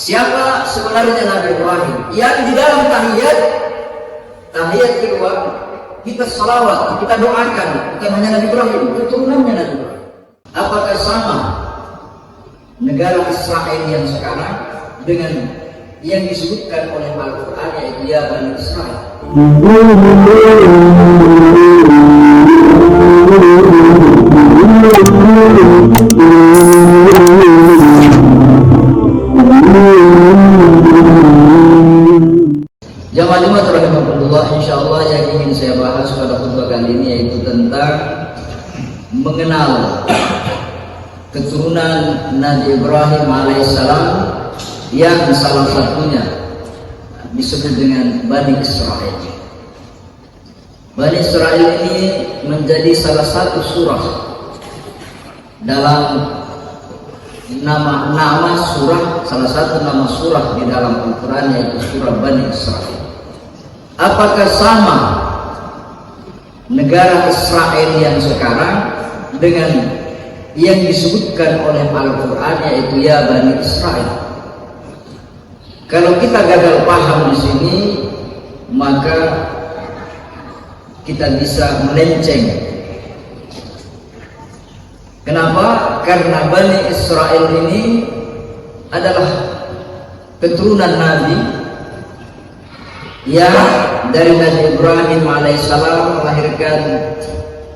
Siapa sebenarnya Nabi Ibrahim? Yang di dalam tahiyat kedua kita salawat, kita doakan, bukan hanya Nabi Ibrahim, keturunannya Nabi Ibrahim. Apakah sama negara Israel yang sekarang dengan yang disebutkan oleh Al-Quran, yaitu ya Bani Israel? Jamaah Jumat rahimahullah, insyaallah yang ingin saya bahas pada khutbah kali ini yaitu tentang mengenal keturunan Nabi Ibrahim alaihissalam yang salah satunya disebut dengan Bani Israel. Bani Israel ini menjadi salah satu surah dalam nama surah, salah satu nama surah di dalam Al-Quran, yaitu surah Bani Israel. Apakah sama negara Israel yang sekarang dengan yang disebutkan oleh Al-Quran, yaitu ya Bani Israel? Kalau kita gagal paham di sini, maka kita bisa melenceng. Kenapa? Karena Bani Israel ini adalah keturunan Nabi yang dari Nabi Ibrahim alaihissalam melahirkan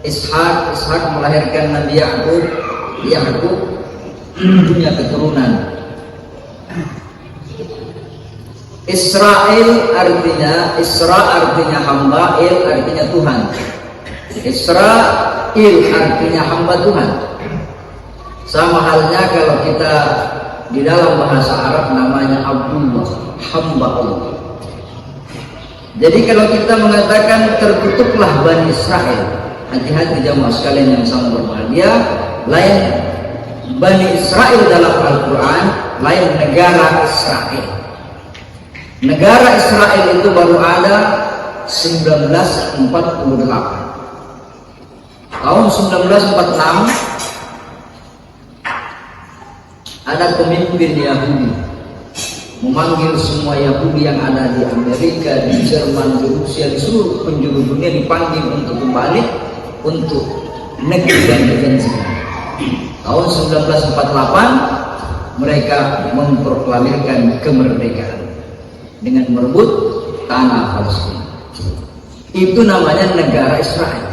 Ishak, Ishak melahirkan Nabi Yakub, Yakub punya keturunan. Israel artinya, Isra artinya hamba, Il artinya Tuhan. Israel artinya hamba Tuhan. Sama halnya kalau kita di dalam bahasa Arab namanya Abdullah, hamba Allah. Jadi kalau kita mengatakan terkutuklah Bani Israel, hati-hati jamaah sekalian yang sama berbahagia, lain Bani Israel dalam Al-Quran, lain negara Israel. Negara Israel itu baru ada 1948. Tahun 1946 ada pemimpin Yahudi memanggil semua Yahudi yang ada di Amerika, di Jerman, di Rusia, di seluruh penjuru dunia, dipanggil untuk kembali untuk negeri yang defensif. Tahun 1948 mereka memproklamirkan kemerdekaan dengan merebut tanah Palestina. Itu namanya negara Israel.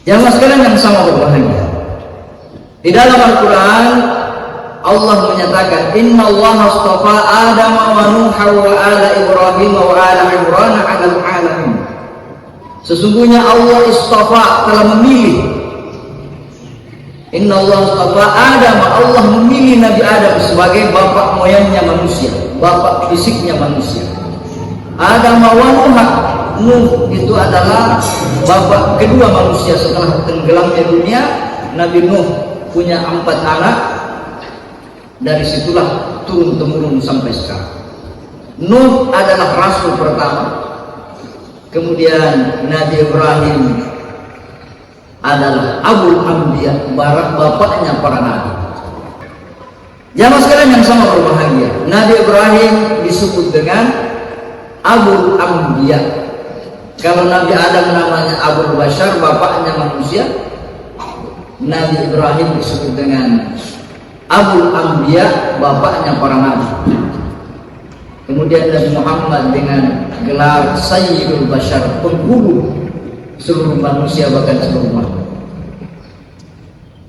Jamaah sekalian yang sama berbahagia, di dalam Al-Quran Allah menyatakan, Inna Allah astafa Adam wa Nuha wa ala Ibrahim wa ala Imran ala alamin. Sesungguhnya Allah istafa, telah memilih. Inna Allah astafa Adam, Allah memilih Nabi Adam sebagai bapak moyangnya manusia, bapak fisiknya manusia. Adam wa Nuha, Nuh itu adalah bapak kedua manusia setelah tenggelamnya dunia. Nabi Nuh punya 4 anak. Dari situlah turun temurun sampai sekarang. Nuh adalah rasul pertama. Kemudian Nabi Ibrahim adalah Abul Anbiya, bapaknya para nabi. Jamaah sekalian yang sama berbahagia, Nabi Ibrahim disebut dengan Abul Anbiya. Kalau Nabi Adam namanya Abul Bashar, bapaknya manusia, Nabi Ibrahim disebut dengan Abul Anbiya, bapaknya para nabi. Kemudian Nabi Muhammad dengan gelar Sayyidul Bashar, penghulu seluruh manusia, bahkan seluruh makhluk.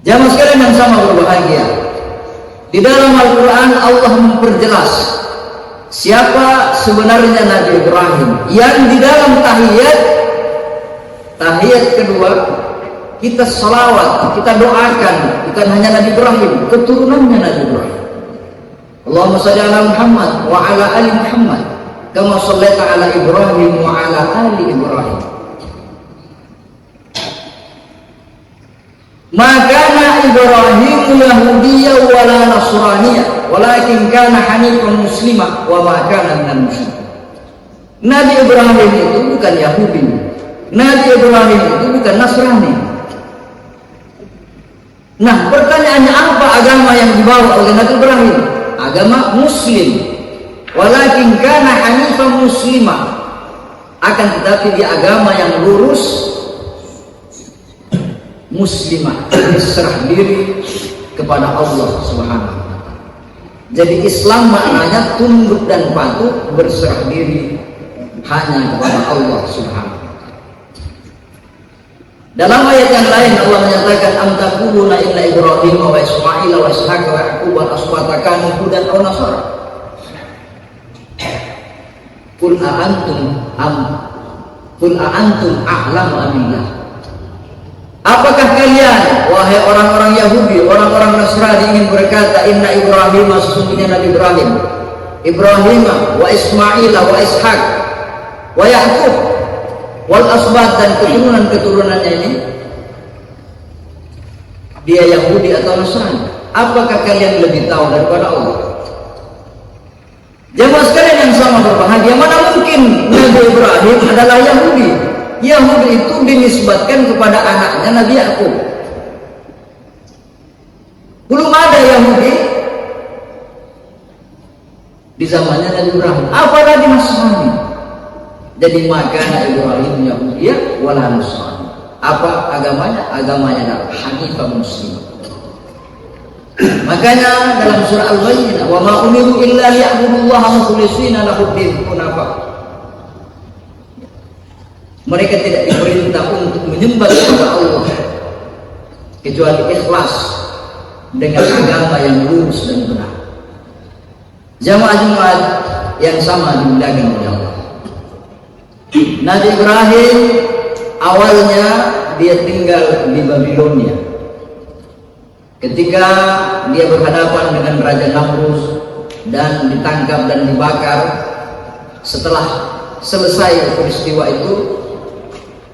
Jamaah sekalian yang sama berbahagia, di dalam Al-Quran Allah memperjelas siapa sebenarnya Nabi Ibrahim yang di dalam tahiyat kedua kita salawat, kita doakan, bukan hanya Nabi Ibrahim, keturunannya Nabi Ibrahim. Allahumma shalli ala Muhammad wa ala ali Muhammad kama shallaita ala Ibrahim wa ala ali Ibrahim. Maka Ibrahim Yahudiyya wa la Nasraniyya walakin kana hanifan muslimah wa ma kana minal musyrikin. Nabi Ibrahim itu bukan Yahudi, Nabi Ibrahim itu bukan Nasrani. Nah, pertanyaannya apa agama yang dibawa oleh Nabi Ibrahim? agama muslim, walakin kana hanifan muslimah, akan tetapi di agama yang lurus muslimah, berserah diri kepada Allah Subhanahu wa taala. Jadi Islam maknanya tunduk dan patuh, berserah diri hanya kepada Allah Subhanahu wa taala. Dalam ayat yang lain Allah menyatakan am taquluna inna Ibrahim wa Ismail wa Ishaq wa Yaqub wa asbata kanu hudan aw nasara. Qul a'antum a'lamu amillah. Apakah kalian, wahai orang-orang Yahudi, orang-orang Nasrani, ingin berkata inna Ibrahim, sesungguhnya Nabi Ibrahim wa Ismail wa Ishaq wa Yaqub wal asbat, dan keturunan-keturunannya ini dia Yahudi atau Nasrani? Apakah kalian lebih tahu daripada Allah? Jamaah sekalian yang sama berbahagia, mana mungkin Nabi Ibrahim adalah Yahudi? Yahudi itu dinisbatkan kepada anaknya Nabi Yakub. Belum ada Yahudi di zamannya Nabi Ibrahim, apalagi Nasrani. Jadi maka Nabi Ibrahim Yahudi wala Nasrani. Apa agamanya? Agamanya adalah Hanifah Muslim. Makanya dalam surah Al-Bayyinah, wa ma umiru illa liya'budullaha mukhlishina lahu-d-din hunafa. Mereka tidak diperintah untuk menyembah kepada Allah kecuali ikhlas dengan agama yang lurus dan benar. Jamaah-jamaah yang sama dimuliakan oleh Allah. Nabi Ibrahim awalnya dia tinggal di Babilonia. Ketika dia berhadapan dengan Raja Namrus dan ditangkap dan dibakar, setelah selesai peristiwa itu,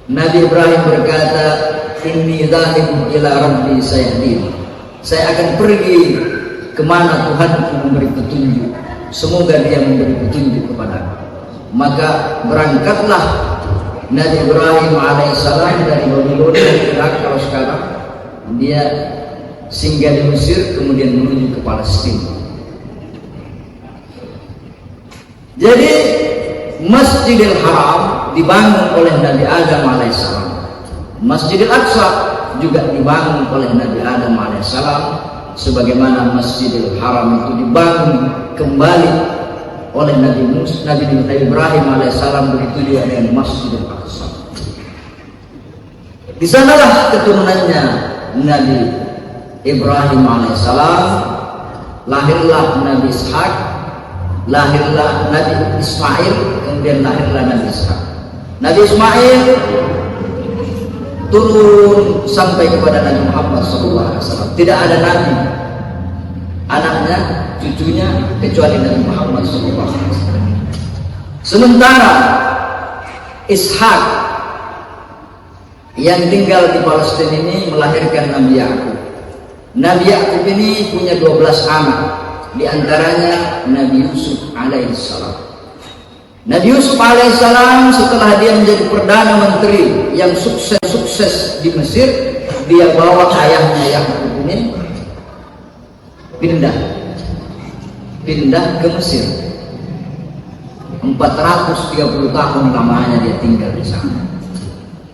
Nabi Ibrahim berkata, inni dzahibun ila rabbi sayahdin. Saya akan pergi kemana Tuhan memberi petunjuk. Semoga dia memberi petunjuk kepadaku. Maka berangkatlah Nabi Ibrahim alaihissalam dari Babilonia, Irak kalau sekarang, dia singgah di Mesir, kemudian menuju ke Palestina. Jadi Masjidil Haram dibangun oleh Nabi Adam alaihissalam. Masjidil Aqsa juga dibangun oleh Nabi Adam alaihissalam, sebagaimana Masjidil Haram itu dibangun kembali oleh Nabi Ibrahim alaihissalam, begitu juga dengan Masjidil Aqsa. Di sanalah keturunannya Nabi Ibrahim alaihissalam, lahirlah Nabi Ishaq, lahirlah Nabi Ismail, kemudian lahirlah Nabi Ishaq. Nabi Ismail turun sampai kepada Nabi Muhammad SAW. Tidak ada nabi, anaknya, cucunya, kecuali Nabi Muhammad SAW. Sementara Ishaq yang tinggal di Palestina ini melahirkan Nabi Yakub. Nabi Yakub ini punya 12 anak, di antaranya Nabi Yusuf alaihissalam. Nabi Yusuf alaihissalam setelah dia menjadi perdana menteri yang sukses di Mesir, dia bawa ayahnya Yakub ini pindah ke Mesir. 430 tahun lamanya dia tinggal di sana.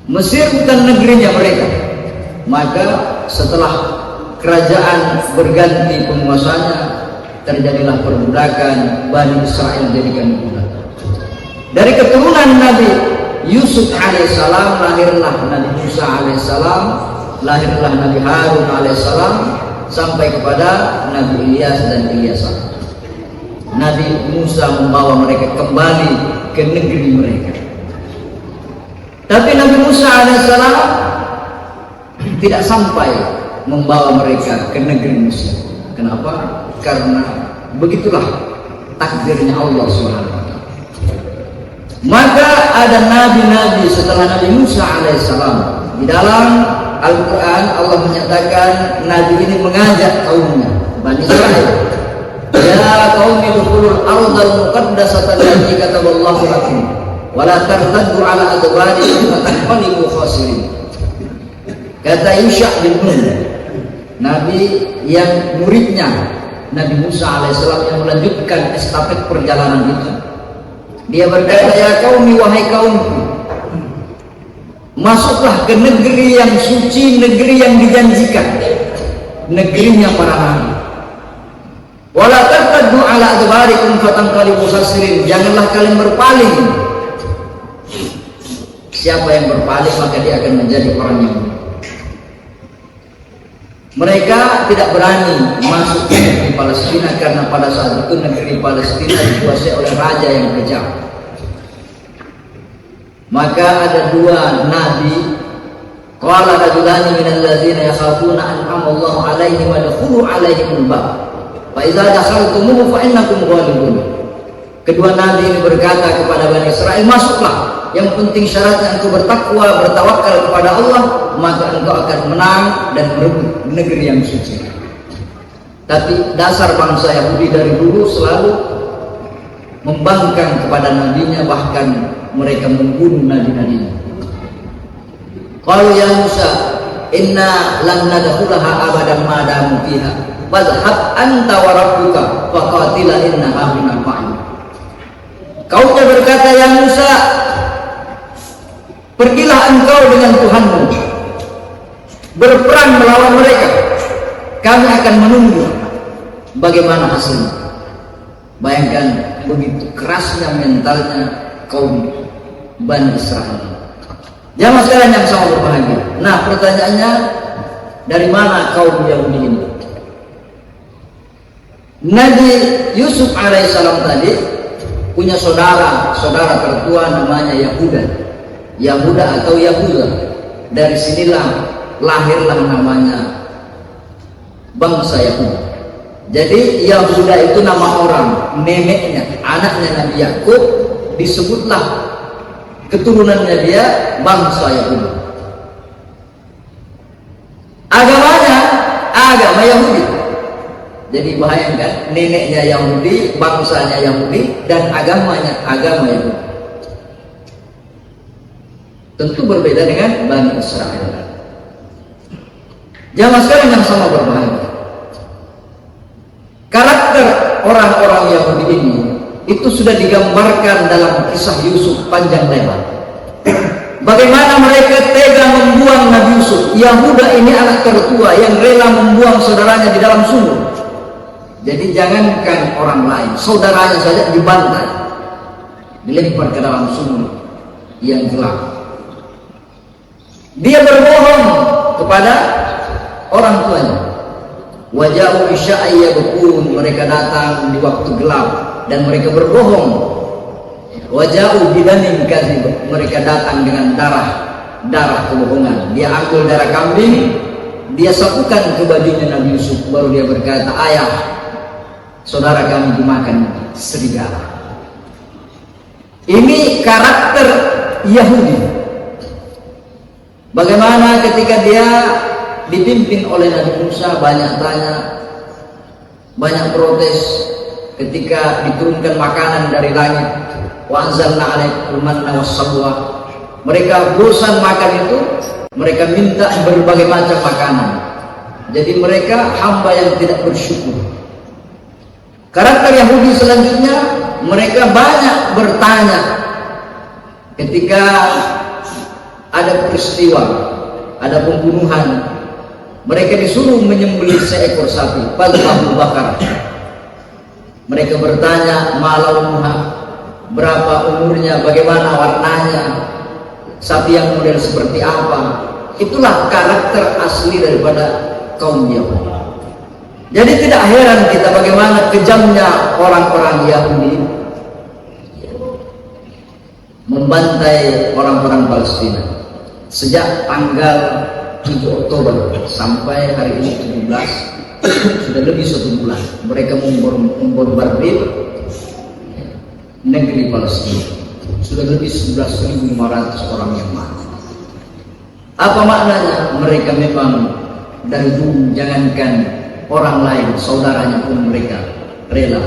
Mesir bukan negerinya mereka. Maka setelah kerajaan berganti penguasanya, terjadilah perbudakan, Bani Israel jadikan budak. Dari keturunan Nabi Yusuf alaihissalam lahirlah Nabi Musa alaihissalam, lahirlah Nabi Harun alaihissalam, sampai kepada Nabi Ilyas dan Ilyasa. Nabi Musa membawa mereka kembali ke negeri mereka. Tapi Nabi Musa alaihissalam tidak sampai membawa mereka ke negeri Mesir. Kenapa? Karena begitulah takdirnya Allah SWT. Maka ada nabi-nabi setelah Nabi Musa alaihissalam. Di dalam Al-Quran Allah menyatakan nabi ini mengajak kaumnya, Bani Israil, ya qaumi dukhulul ardal muqaddasata allati kataballahu lakum wa la tartaddu ala adbarikum fatanqalibu khasirin. Kata Yusha bin Nun, nabi yang muridnya Nabi Musa alaihissalam yang melanjutkan estafet perjalanan itu. Dia berkata, ya kaumi, wahai kaumku, masuklah ke negeri yang suci, negeri yang dijanjikan, negerinya para nabi. Wala tartaddu ala adbarikum fatanqalibu khasirin. Janganlah kalian berpaling. Siapa yang berpaling maka dia akan menjadi orang yang mereka tidak berani masuk ke negeri Palestina karena pada saat itu negeri Palestina dikuasai oleh raja yang kejam. Maka ada dua nabi, qala rajulani minal ladzina yakhafuna an'ama Allahu 'alaihim wa dakhulu 'alaihimul bab fa idza dakhaltumuhu fa innakum ghalibun. Kedua nabi ini berkata kepada Bani Israel, masuklah, yang penting syaratnya engkau bertakwa, bertawakal kepada Allah, maka engkau akan menang dan merebut negeri yang suci. Tapi dasar bangsa Yahudi dari dulu selalu membangkang kepada nabinya, bahkan mereka membunuh nabi-nabinya. Qalu ya Musa, inna lam nadkhulaha abadan ma damu fiha fadhhab anta wa rabbuka faqatila inna hahuna qa'id. Kaumnya berkata, ya Musa, pergilah engkau dengan Tuhanmu, berperang melawan mereka, kami akan menunggu bagaimana hasilnya. Bayangkan begitu kerasnya mentalnya kaum Bani Israel. Jamaah sekalian yang sama berbahagia. Nah, pertanyaannya, dari mana kaum Yahudi ini? Nabi Yusuf alaihissalam tadi punya saudara tertua namanya Yahuda atau Yahuda. Dari sinilah lahirlah namanya bangsa Yahuda. Jadi Yahuda itu nama orang, neneknya, anaknya Nabi Yakub, disebutlah keturunannya dia bangsa Yahuda. Agamanya agama Yahudi. Jadi bayangkan, neneknya Yahudi, bangsanya Yahudi, dan agamanya agama Yahudi. Tentu berbeda dengan Bani Israel. Jamaah sekalian yang sama berbahagia. Karakter orang-orang Yahudi ini itu sudah digambarkan dalam kisah Yusuf panjang lebar. Bagaimana mereka tega membuang Nabi Yusuf. Yahuda ini anak tertua yang rela membuang saudaranya di dalam sumur. Jadi jangankan orang lain, saudaranya saja dibantai, dilempar ke dalam sumur yang gelap. Dia berbohong kepada orang tuanya. Waja'u isya'ai yabkun, mereka datang di waktu gelap dan mereka berbohong. Waja'u bidamin kadzib, mereka datang dengan darah kebohongan. Dia ambil darah kambing, dia sapukan ke bajunya Nabi Yusuf, baru dia berkata, ayah, saudara kami dimakan serigala. Ini karakter Yahudi. Bagaimana ketika dia dipimpin oleh Nabi Musa, banyak tanya, banyak protes ketika diturunkan makanan dari langit. Wa anzalna 'alaikumul manna wassalwa. Mereka bosan makan itu, mereka minta berbagai macam makanan. Jadi mereka hamba yang tidak bersyukur. Karakter Yahudi selanjutnya, mereka banyak bertanya ketika ada peristiwa, ada pembunuhan. Mereka disuruh menyembelih seekor sapi, Abu Bakar. Mereka bertanya, malaunuha, berapa umurnya, bagaimana warnanya, sapi yang model seperti apa. Itulah karakter asli daripada kaum Yahudi. Jadi tidak heran kita bagaimana kejamnya orang-orang Yahudi membantai orang-orang Palestina. Sejak tanggal 7 Oktober sampai hari ini 17, sudah lebih 1 bulan mereka membombardir negeri Palestina. Sudah lebih 11.500 orang yang mati. Apa maknanya? Mereka memang dari dulu, jangankan orang lain, saudaranya pun mereka rela.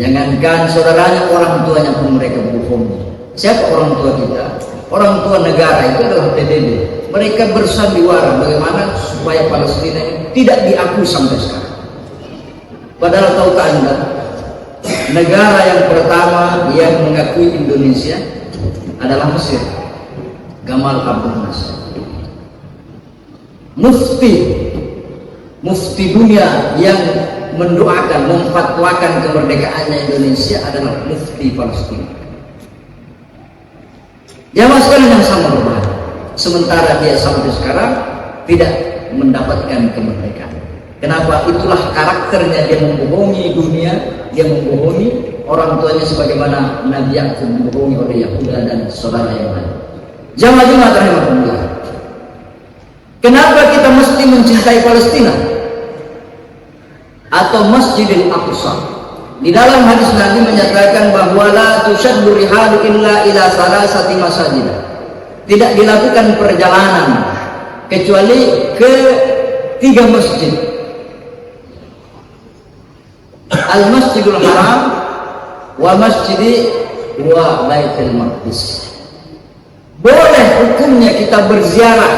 Jangankan saudaranya, orang tuanya pun mereka bohong. Siapa orang tua kita? Orang tua negara itu adalah PBB. Mereka bersandiwara bagaimana supaya Palestina ini tidak diakui sampai sekarang. Padahal tahukah Anda, negara yang pertama yang mengakui Indonesia adalah Mesir. Gamal Abdel Nasser. Mufti dunia yang mendoakan, memfatwakan kemerdekaannya Indonesia adalah mufti Palestina. Jamaah sekalian yang sama berbahaya. Sementara dia sampai sekarang tidak mendapatkan kemerdekaan. Kenapa? Itulah karakternya, dia membohongi dunia, dia membohongi orang tuanya sebagaimana Nabi Yakub membohongi oleh Yahuda dan saudara yang lain. Jamaah-jamaah rahimahumullah. Kenapa kita mesti mencintai Palestina atau Masjidil Aqsa? Di dalam hadis Nabi menyatakan bahwa la tushaddu rihalu illa ila salasati masajid. Tidak dilakukan perjalanan kecuali ke 3 masjid. Al-Masjidul Haram wa Masjidi wa Baitul Maqdis. Boleh hukumnya kita berziarah,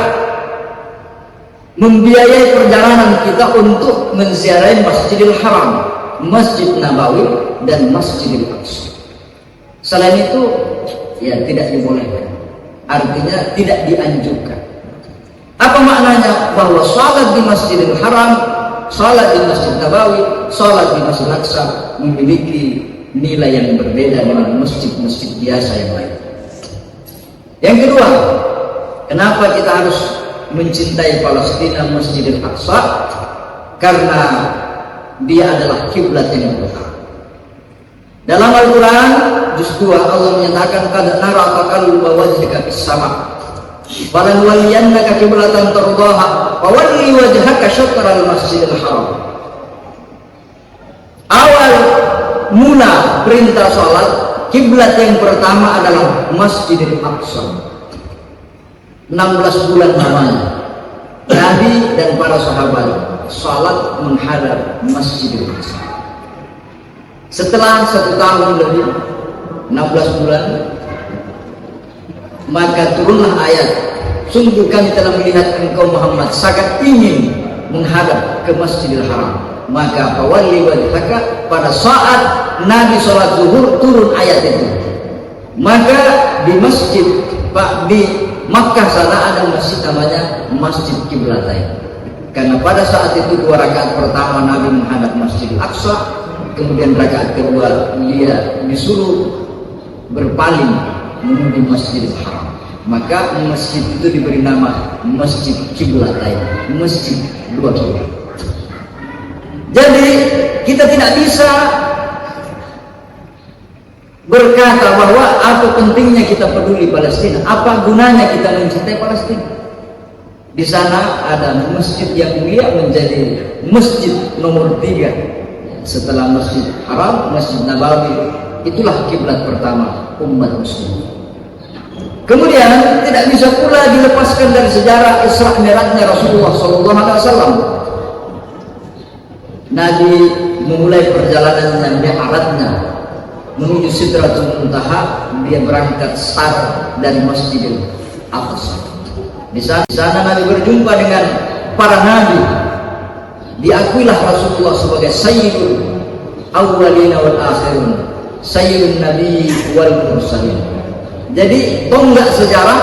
membiayai perjalanan kita untuk menziarahi Masjidil Haram, Masjid Nabawi, dan Masjidil Aqsa. Selain itu, ya tidak dibolehkan. Artinya tidak dianjurkan. Apa maknanya? Bahwa salat di Masjidil Haram, salat di Masjid Nabawi, salat di Masjid Aqsa memiliki nilai yang berbeda dengan masjid-masjid biasa yang lain. Yang kedua, kenapa kita harus mencintai Palestina, Masjidil Aqsa? Karena dia adalah kiblat yang utama. Dalam Al-Quran juz 2 Allah menyatakan qad nara taqalluba wajhika fis sama' falanwalliyannaka qiblatan tardaha fawalli wajhaka syatral Masjidil Haram. Awal mula perintah salat, kiblat yang pertama adalah Masjidil Aqsa. 16 bulan lamanya Nabi dan para sahabat salat menghadap Masjidil Aqsa. Setelah 1 tahun lebih, 16 bulan, maka turunlah ayat, sungguh kami telah melihat engkau Muhammad sangat ingin menghadap ke Masjidil Haram. Maka fawalli wajhaka, pada saat Nabi sholat zuhur turun ayat itu. Maka di masjid, di Makkah sana ada masjid namanya Masjid Qiblatain. Karena pada saat itu 2 rakaat pertama Nabi menghadap Masjidil Aqsa, kemudian rakaat kedua dia disuruh berpaling menuju Masjidil Haram. Maka masjid itu diberi nama Masjid Qiblatain, masjid 2 kiblat. Jadi kita tidak bisa berkata bahwa apa pentingnya kita peduli Palestina, apa gunanya kita mencintai Palestina. Di sana ada masjid yang mulia, menjadi masjid nomor 3 setelah Masjid Haram, Masjid Nabawi. Itulah kiblat pertama umat muslim. Kemudian tidak bisa pula dilepaskan dari sejarah Isra Mi'rajnya Rasulullah SAW. Nabi memulai perjalanannya, mi'rajnya menuju Sidratul Muntaha. Dia berangkat start dari Masjidil Aqsa. Di sana Nabi berjumpa dengan para nabi. Diakuilah Rasulullah sebagai Sayyidul Awwalina wal Akhirin, Sayyidun Nabi wal Mursalin. Jadi tonggak sejarah,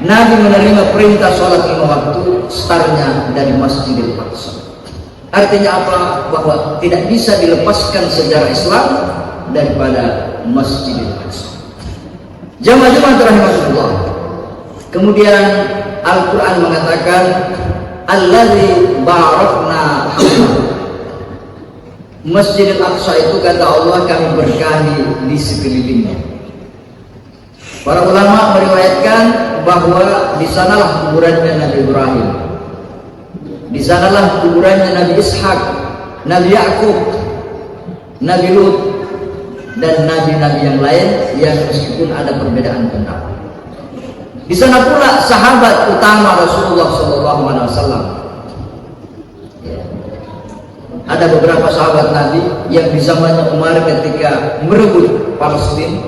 Nabi menerima perintah sholat 5 waktu startnya dari Masjidil Aqsa. Artinya apa? Bahwa tidak bisa dilepaskan sejarah Islam daripada Masjidil Aqsa. Jamaah-jamaah rahimahullah. Kemudian Al-Quran mengatakan Allazi barakna hawlahu. Masjidil Aqsa itu kata Allah kami berkahi di sekelilingnya. Para ulama meriwayatkan bahwa di sanalah kuburannya Nabi Ibrahim, di sanalah kuburannya Nabi Ishak, Nabi Yakub, Nabi Lut, dan nabi-nabi yang lain yang meskipun ada perbedaan pendapat. Di sana pula sahabat utama Rasulullah SAW. Ada beberapa sahabat Nabi yang di zamannya Umar ketika merebut Palestina,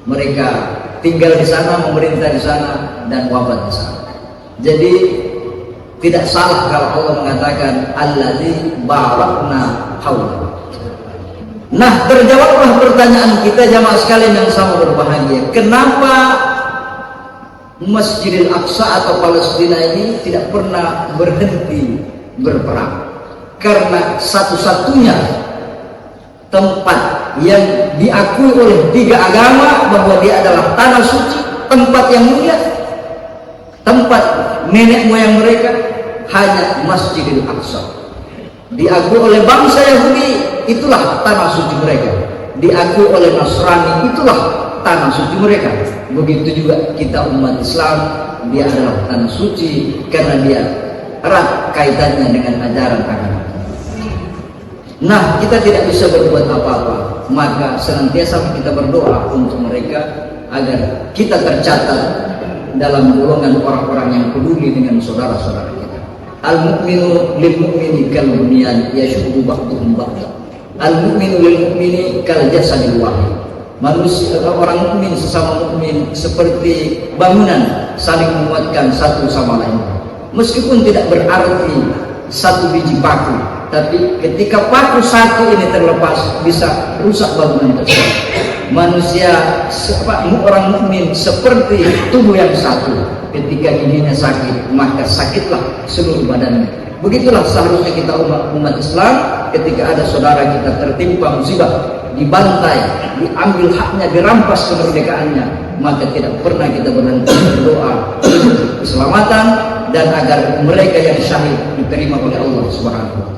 mereka tinggal di sana, memerintah di sana, dan wafat di sana. Jadi Tidak salah kalau Allah mengatakan alladzi barakna haula. Nah, terjawablah pertanyaan kita jamaah sekalian yang sama berbahagia. Kenapa Masjidil Aqsa atau Palestina ini tidak pernah berhenti berperang? Karena satu-satunya tempat yang diakui oleh tiga agama bahwa dia adalah tanah suci, tempat yang mulia, tempat nenek moyang mereka, hanya Masjidil Aqsa. Diakui oleh bangsa Yahudi, itulah tanah suci mereka. Diakui oleh Nasrani, itulah tanah suci mereka. Begitu juga kita umat Islam, dia adalah tanah suci karena dia erat kaitannya dengan ajaran agama. Nah, kita tidak bisa berbuat apa-apa, maka senantiasa kita berdoa untuk mereka agar kita tercatat dalam golongan orang-orang yang peduli dengan saudara-saudara kita. Al-mu'minu lil mu'mini kal bunyan yashuddu ba'duhum ba'da. Al-mu'minu lil mu'mini kal jasadil wahid. Manusia, orang mukmin sesama mukmin seperti bangunan saling menguatkan satu sama lain. Meskipun tidak berarti satu biji paku, tapi ketika paku satu ini terlepas bisa rusak bangunan tersebut. Manusia, orang mukmin seperti tubuh yang satu. Ketika giginya sakit, maka sakitlah seluruh badannya. Begitulah seharusnya kita umat Islam. Ketika ada saudara kita tertimpa musibah, dibantai, diambil haknya, dirampas kemerdekaannya, maka tidak pernah kita berhenti berdoa untuk keselamatan dan agar mereka yang syahid diterima oleh Allah Subhanahu wa Ta'ala.